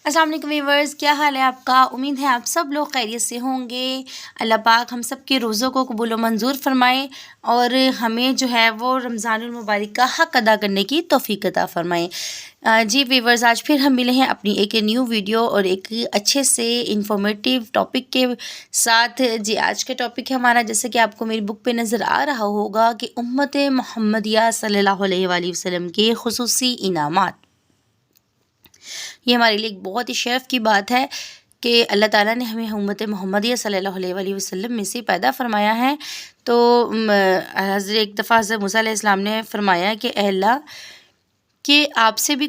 السلام علیکم ویورز، کیا حال ہے آپ کا؟ امید ہے آپ سب لوگ خیریت سے ہوں گے۔ اللہ پاک ہم سب کے روزوں کو قبول و منظور فرمائے اور ہمیں جو ہے وہ رمضان المبارک کا حق ادا کرنے کی توفیق عطا فرمائے۔ جی ویورز، آج پھر ہم ملے ہیں اپنی ایک نیو ویڈیو اور ایک اچھے سے انفارمیٹیو ٹاپک کے ساتھ۔ جی آج کا ٹاپک ہے ہمارا، جیسے کہ آپ کو میری بک پہ نظر آ رہا ہوگا، کہ امت محمدیہ صلی اللہ علیہ وآلہ وسلم کے خصوصی انعامات۔ یہ ہمارے لیے ایک بہت ہی شرف کی بات ہے کہ اللہ تعالیٰ نے ہمیں امت محمدیہ صلی اللہ علیہ وآلہ وسلم میں سے پیدا فرمایا ہے۔ تو حضرت ایک دفعہ حضرت موسیٰ علیہ السلام نے فرمایا کہ اے اللہ، کہ آپ سے بھی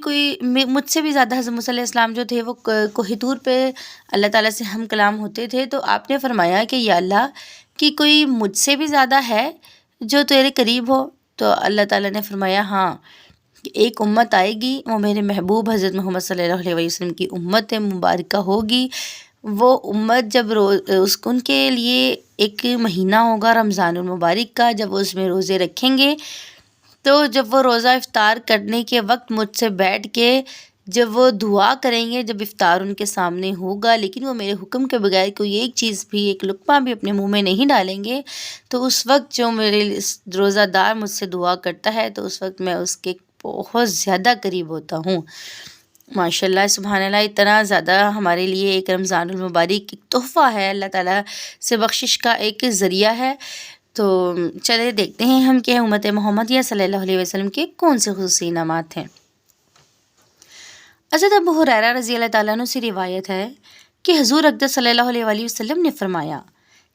مجھ سے بھی زیادہ حضرت موسیٰ علیہ السلام جو تھے وہ کوہ طور پہ اللہ تعالیٰ سے ہم کلام ہوتے تھے۔ تو آپ نے فرمایا کہ یا اللہ، کہ کوئی مجھ سے بھی زیادہ ہے جو تیرے قریب ہو؟ تو اللہ تعالیٰ نے فرمایا ہاں، کہ ایک امت آئے گی، وہ میرے محبوب حضرت محمد صلی اللہ علیہ وسلم کی امت مبارکہ ہوگی۔ وہ امت جب ان کے لیے ایک مہینہ ہوگا رمضان المبارک کا، جب وہ اس میں روزے رکھیں گے، تو جب وہ روزہ افطار کرنے کے وقت مجھ سے بیٹھ کے جب وہ دعا کریں گے، جب افطار ان کے سامنے ہوگا، لیکن وہ میرے حکم کے بغیر کوئی ایک چیز بھی، ایک لقمہ بھی اپنے منہ میں نہیں ڈالیں گے، تو اس وقت جو میرے روزہ دار مجھ سے دعا کرتا ہے، تو اس وقت میں اس کے بہت زیادہ قریب ہوتا ہوں۔ ماشاءاللہ، سبحان اللہ، اتنا زیادہ ہمارے لیے ایک رمضان المبارک ایک تحفہ ہے، اللہ تعالیٰ سے بخشش کا ایک ذریعہ ہے۔ تو چلے دیکھتے ہیں ہم کہ امت محمدیہ صلی اللہ علیہ وسلم کے کون سے خصوصی انعامات ہیں۔ حضرت ابو ہریرہ رضی اللہ تعالیٰ عنہ سے روایت ہے کہ حضور اقدس صلی اللہ علیہ وآلہ وسلم نے فرمایا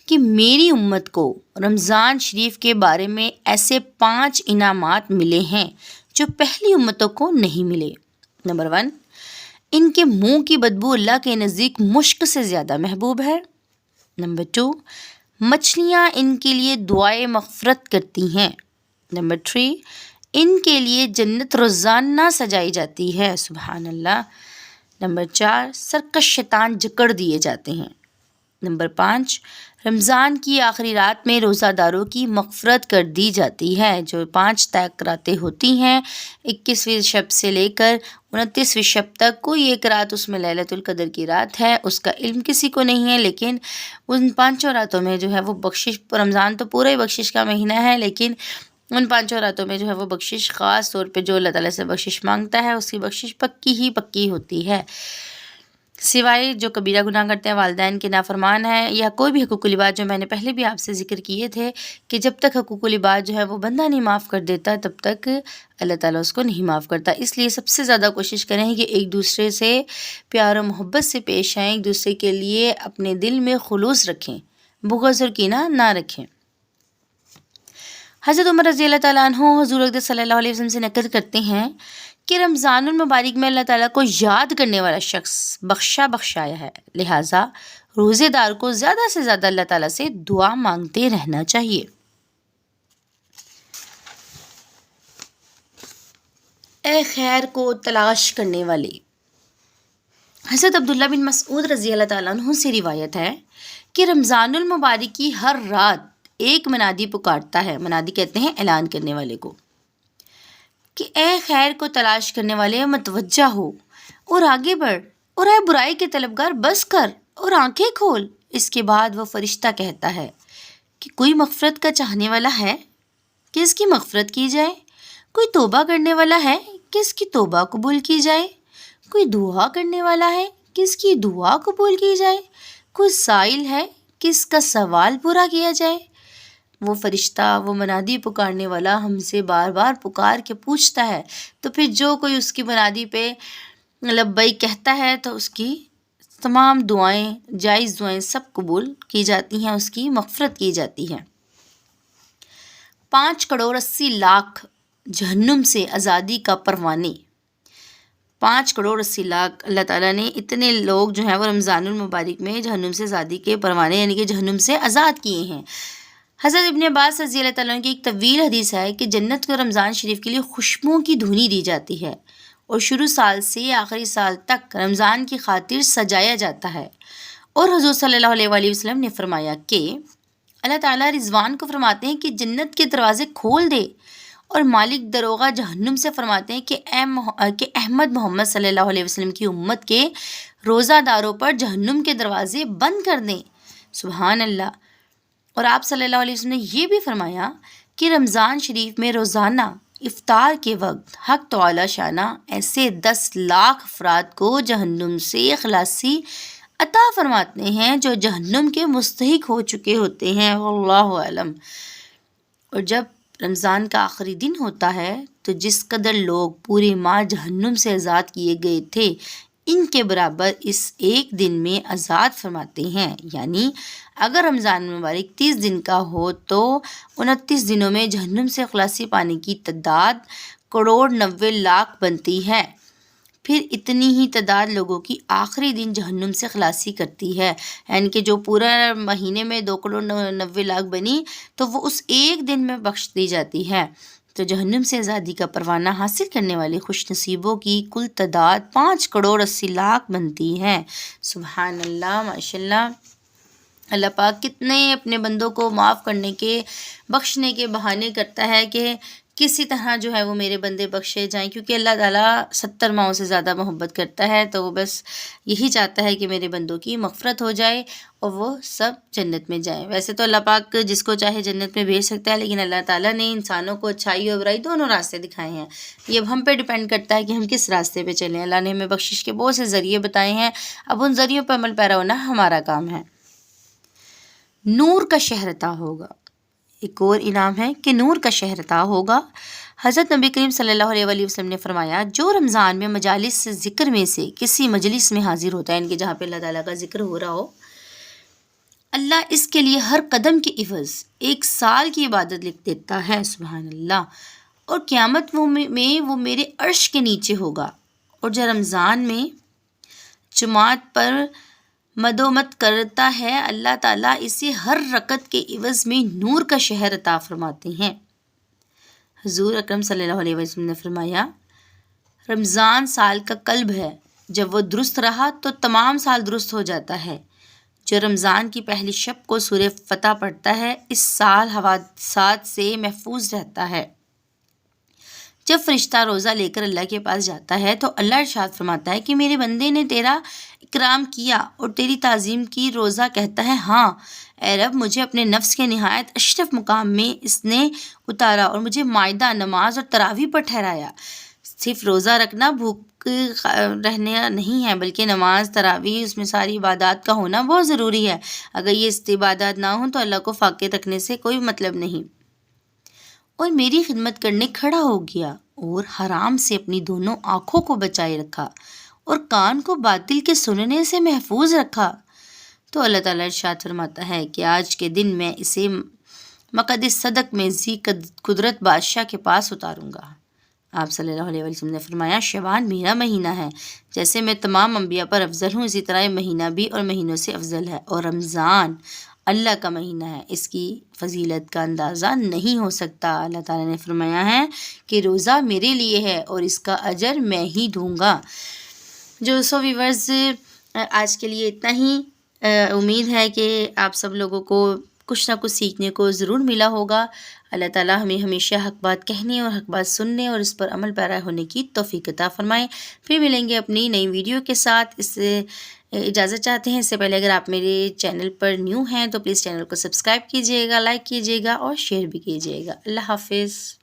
کہ میری امت کو رمضان شریف کے بارے میں ایسے 5 انعامات ملے ہیں جو پہلی امتوں کو نہیں ملے۔ نمبر 1، ان کے منہ کی بدبو اللہ کے نزدیک مشک سے زیادہ محبوب ہے۔ نمبر 2، مچھلیاں ان کے لیے دعائے مغفرت کرتی ہیں۔ نمبر 3، ان کے لیے جنت روزانہ سجائی جاتی ہے، سبحان اللہ۔ نمبر 4، سرکش شیطان جکڑ دیے جاتے ہیں۔ نمبر 5، رمضان کی آخری رات میں روزہ داروں کی مغفرت کر دی جاتی ہے۔ جو 5 تک راتیں ہوتی ہیں، 21ویں شب سے لے کر 29ویں شب تک، کوئی ایک رات اس میں لیلۃ القدر کی رات ہے، اس کا علم کسی کو نہیں ہے، لیکن ان 5 راتوں میں جو ہے وہ بخشش، رمضان تو پورا ہی بخشش کا مہینہ ہے، لیکن ان 5 راتوں میں جو ہے وہ بخشش، خاص طور پہ جو اللہ تعالیٰ سے بخشش مانگتا ہے اس کی بخشش پکی ہی پکی ہوتی ہے، سوائے جو کبیرہ گناہ کرتے ہیں، والدین کے نافرمان ہیں، یا کوئی بھی حقوق العباد، جو میں نے پہلے بھی آپ سے ذکر کیے تھے کہ جب تک حقوق العباد جو ہے وہ بندہ نہیں معاف کر دیتا، تب تک اللہ تعالیٰ اس کو نہیں معاف کرتا۔ اس لیے سب سے زیادہ کوشش کریں کہ ایک دوسرے سے پیار و محبت سے پیش آئیں، ایک دوسرے کے لیے اپنے دل میں خلوص رکھیں، بغض اور کینہ نہ رکھیں۔ حضرت عمر رضی اللہ تعالیٰ عنہ حضور اقدس صلی اللہ علیہ وسلم سے نقل کرتے ہیں کہ رمضان المبارک میں اللہ تعالیٰ کو یاد کرنے والا شخص بخشایا ہے، لہٰذا روزے دار کو زیادہ سے زیادہ اللہ تعالیٰ سے دعا مانگتے رہنا چاہیے۔ اے خیر کو تلاش کرنے والے، حضرت عبداللہ بن مسعود رضی اللہ تعالیٰ عنہ سے روایت ہے کہ رمضان المبارک کی ہر رات ایک منادی پکارتا ہے، منادی کہتے ہیں اعلان کرنے والے کو، کہ اے خیر کو تلاش کرنے والے، متوجہ ہو اور آگے بڑھ، اور اے برائی کے طلبگار، بس کر اور آنکھیں کھول۔ اس کے بعد وہ فرشتہ کہتا ہے کہ کوئی مغفرت کا چاہنے والا ہے کہ اس کی مغفرت کی جائے، کوئی توبہ کرنے والا ہے کہ اس کی توبہ قبول کی جائے، کوئی دعا کرنے والا ہے کہ اس کی دعا قبول کی جائے، کوئی سائل ہے کہ اس کا سوال پورا کیا جائے۔ وہ فرشتہ، وہ منادی پکارنے والا ہم سے بار بار پکار کے پوچھتا ہے، تو پھر جو کوئی اس کی منادی پہ لبیک کہتا ہے تو اس کی تمام دعائیں، جائز دعائیں سب قبول کی جاتی ہیں، اس کی مغفرت کی جاتی ہے۔ 5 کروڑ 80 لاکھ جہنم سے آزادی کا پروانے، 5 کروڑ 80 لاکھ اللہ تعالیٰ نے اتنے لوگ جو ہیں وہ رمضان المبارک میں جہنم سے آزادی کے پروانے، یعنی کہ جہنم سے آزاد کیے ہیں۔ حضرت ابن عباس رضی اللہ تعالیٰ عنہ کی ایک طویل حدیث ہے کہ جنت کو رمضان شریف کے لیے خوشبوؤں کی دھونی دی جاتی ہے، اور شروع سال سے آخری سال تک رمضان کی خاطر سجایا جاتا ہے۔ اور حضور صلی اللہ علیہ وآلہ وسلم نے فرمایا کہ اللہ تعالیٰ رضوان کو فرماتے ہیں کہ جنت کے دروازے کھول دے، اور مالک دروغہ جہنم سے فرماتے ہیں کہ احمد محمد صلی اللہ علیہ وسلم کی امت کے روزہ داروں پر جہنم کے دروازے بند کر دیں۔ سبحان اللہ۔ اور آپ صلی اللہ علیہ وسلم نے یہ بھی فرمایا کہ رمضان شریف میں روزانہ افطار کے وقت حق تعالی شانہ ایسے 10 لاکھ افراد کو جہنم سے خلاصی عطا فرماتے ہیں جو جہنم کے مستحق ہو چکے ہوتے ہیں، واللہ اعلم۔ اور جب رمضان کا آخری دن ہوتا ہے تو جس قدر لوگ پورے ماہ جہنم سے آزاد کیے گئے تھے ان کے برابر اس ایک دن میں آزاد فرماتے ہیں۔ یعنی اگر رمضان مبارک 30 دن کا ہو تو 29 دنوں میں جہنم سے خلاصی پانے کی تعداد 1,90,00,000 بنتی ہے۔ پھر اتنی ہی تعداد لوگوں کی آخری دن جہنم سے خلاصی کرتی ہے، یعنی کہ جو پورا مہینے میں 2,90,00,000 بنی تو وہ اس ایک دن میں بخش دی جاتی ہے۔ تو جہنم سے آزادی کا پروانہ حاصل کرنے والے خوش نصیبوں کی کل تعداد 5,80,00,000 بنتی ہے۔ سبحان اللہ، ماشاء اللہ۔ اللہ پاک کتنے اپنے بندوں کو معاف کرنے کے، بخشنے کے بہانے کرتا ہے کہ کسی طرح جو ہے وہ میرے بندے بخشے جائیں، کیونکہ اللہ تعالیٰ 70 ماؤں سے زیادہ محبت کرتا ہے، تو وہ بس یہی چاہتا ہے کہ میرے بندوں کی مغفرت ہو جائے اور وہ سب جنت میں جائیں۔ ویسے تو اللہ پاک جس کو چاہے جنت میں بھیج سکتا ہے، لیکن اللہ تعالیٰ نے انسانوں کو اچھائی اور برائی دونوں راستے دکھائے ہیں۔ یہ اب ہم پہ ڈیپینڈ کرتا ہے کہ ہم کس راستے پہ چلیں۔ اللہ نے ہمیں بخشش کے بہت سے ذریعے بتائے ہیں، اب ان ذریعوں پہ عمل پیرا ہونا ہمارا کام ہے۔ نور کا شہر عطا ہوگا۔ ایک اور انعام ہے کہ نور کا شہر عطا ہوگا۔ حضرت نبی کریم صلی اللہ علیہ وآلہ وسلم نے فرمایا جو رمضان میں مجالس سے ذکر میں سے کسی مجلس میں حاضر ہوتا ہے، ان کے جہاں پہ اللہ تعالیٰ کا ذکر ہو رہا ہو، اللہ اس کے لیے ہر قدم کے عوض 1 سال کی عبادت لکھ دیتا ہے۔ سبحان اللہ۔ اور قیامت میں وہ میرے عرش کے نیچے ہوگا۔ اور جو رمضان میں جماعت پر مدومت کرتا ہے، اللہ تعالیٰ اسے ہر رکعت کے عوض میں نور کا شہر عطا فرماتے ہیں۔ حضور اکرم صلی اللہ علیہ وسلم نے فرمایا رمضان سال کا قلب ہے، جب وہ درست رہا تو تمام سال درست ہو جاتا ہے۔ جو رمضان کی پہلی شب کو سورہ فتح پڑھتا ہے اس سال حوادثات سے محفوظ رہتا ہے۔ جب فرشتہ روزہ لے کر اللہ کے پاس جاتا ہے تو اللہ ارشاد فرماتا ہے کہ میرے بندے نے تیرا اکرام کیا اور تیری تعظیم کی۔ روزہ کہتا ہے ہاں اے رب، مجھے اپنے نفس کے نہایت اشرف مقام میں اس نے اتارا اور مجھے مائدہ، نماز اور تراویح پر ٹھہرایا۔ صرف روزہ رکھنا بھوک رہنا نہیں ہے، بلکہ نماز، تراویح، اس میں ساری عبادات کا ہونا بہت ضروری ہے۔ اگر یہ عبادات نہ ہوں تو اللہ کو فاقے رکھنے سے کوئی مطلب نہیں۔ اور میری خدمت کرنے کھڑا ہو گیا اور حرام سے اپنی دونوں آنکھوں کو بچائے رکھا اور کان کو باطل کے سننے سے محفوظ رکھا، تو اللہ تعالیٰ ارشاد فرماتا ہے کہ آج کے دن میں اسے مقعد صدق میں ذی قدرت بادشاہ کے پاس اتاروں گا۔ آپ صلی اللہ علیہ وسلم نے فرمایا شعبان میرا مہینہ ہے، جیسے میں تمام انبیاء پر افضل ہوں اسی طرح یہ مہینہ بھی اور مہینوں سے افضل ہے، اور رمضان اللہ کا مہینہ ہے، اس کی فضیلت کا اندازہ نہیں ہو سکتا۔ اللہ تعالیٰ نے فرمایا ہے کہ روزہ میرے لیے ہے اور اس کا اجر میں ہی دوں گا۔ جو ویورز آج کے لیے اتنا ہی۔ امید ہے کہ آپ سب لوگوں کو کچھ نہ کچھ سیکھنے کو ضرور ملا ہوگا۔ اللہ تعالیٰ ہمیں ہمیشہ حق بات کہنے اور حق بات سننے اور اس پر عمل پیرا ہونے کی توفیق عطا فرمائے۔ پھر ملیں گے اپنی نئی ویڈیو کے ساتھ۔ اس سے اجازت چاہتے ہیں، اس سے پہلے اگر آپ میرے چینل پر نیو ہیں تو پلیز چینل کو سبسکرائب کیجیے گا، لائک کیجیے گا اور شیئر بھی کیجیے گا۔ اللہ حافظ۔